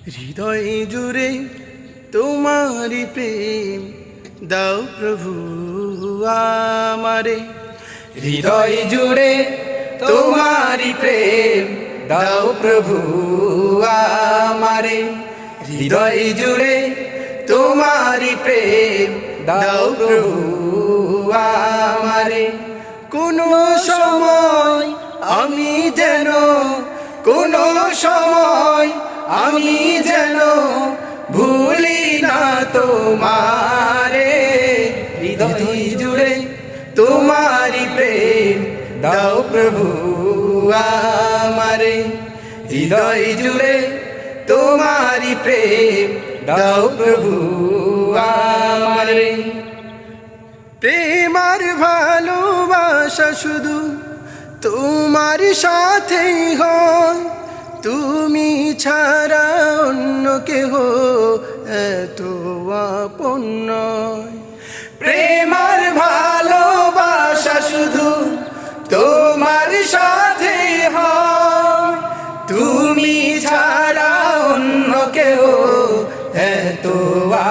হৃদয় জুড়ে তোমারি প্রেম দাও প্রভু আমারে। হৃদয় জুড়ে তোমারি প্রেম দাও প্রভু আমারে। হৃদয় জুড়ে তোমারি প্রেম দাও প্রভু আমারে। কোনো সময় আমি যেন, কোনো সময় আমি যেন ভুলি না তোমারে। হৃদয় জুড়ে তোমারি প্রেম দাও প্রভু আমারে। হৃদয় জুড়ে তোমারি প্রেম দাও প্রভু আমারে। প্রেম আর ভালোবাসা শুধু তোমার সাথেই হয়, তুমি ছাড়া অন্য কেহ এত আপন নয়। প্রেম আর ভালোবাসা শুধু তোমার সাথেই হয়, তুমি ছাড়া অন্য কেহ এত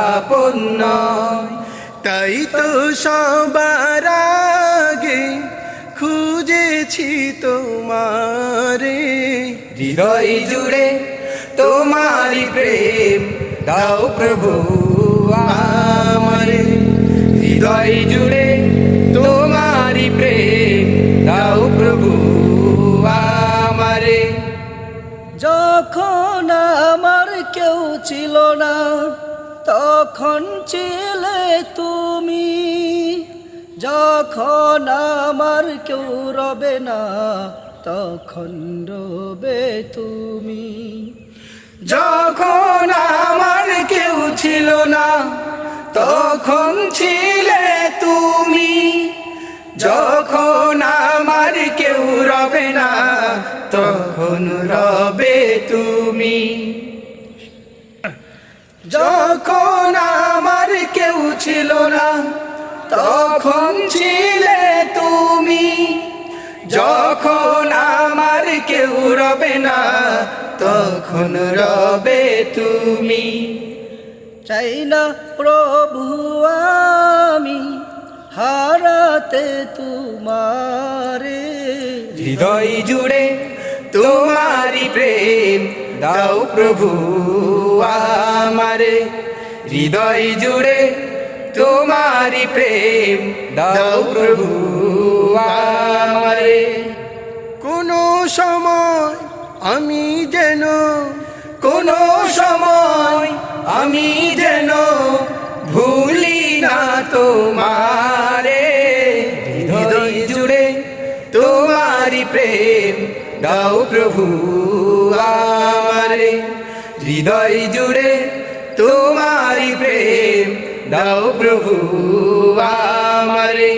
আপন নয়। তাই তো সবার আগে খুঁজেছি তোমারে। হৃদয় জুড়ে তোমারি প্রেম দাও প্রভু আমারে। হৃদয় জুড়ে তোমারি প্রেম দাও প্রভু আমারে। যখন আমার কেউ ছিল না তখন ছিলে তুমি, যখন আমার কেউ রবে না তখন রবে তুমি। যখন আমার কেউ ছিল না তখন ছিলে তুমি, যখন আমার কেউ রবে না তখন রবে তুমি। যখন আমার কেউ ছিল না তখন ছিলে তুমি, যখন আমার কেউ রবে না তখন রবে তুমি। চাই না প্রভু আমি হারাতে তোমারে। হৃদয় জুড়ে তোমারি প্রেম দাও প্রভু আমারে। হৃদয় জুড়ে তোমারি প্রেম দাও প্রভু আমারে। কোনো সময় আমি যেন, কোনো সময় আমি যেন ভুলি না তোমারে। হৃদয় জুড়ে তোমারি প্রেম দাও প্রভু আমারে। হৃদয় জুড়ে তোমারি প্রেম দাও প্রভু আমারে।